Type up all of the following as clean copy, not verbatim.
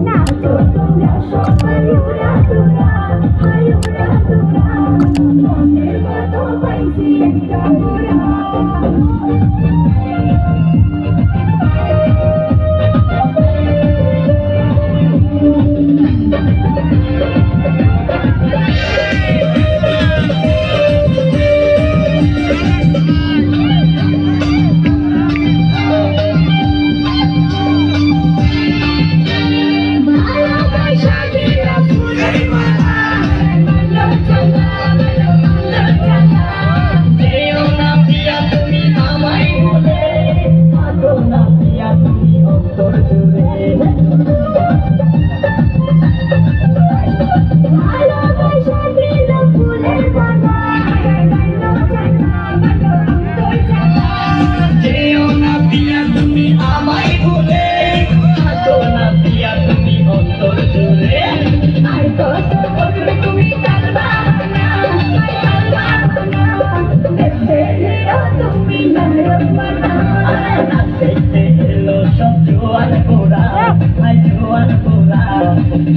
নাচো তোমরা সবাই উড়া দুরা, উড়া দুরা, মনের মতো পাইছি একটা উড়া।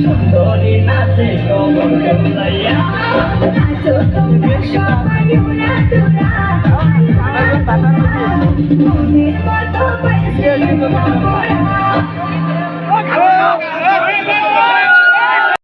সুন্দরী নাচে কমর দোলাইয়া, নাচো তোমরা সবাই উড়া দুরা, মনের মতো পাইছি একটা উড়া।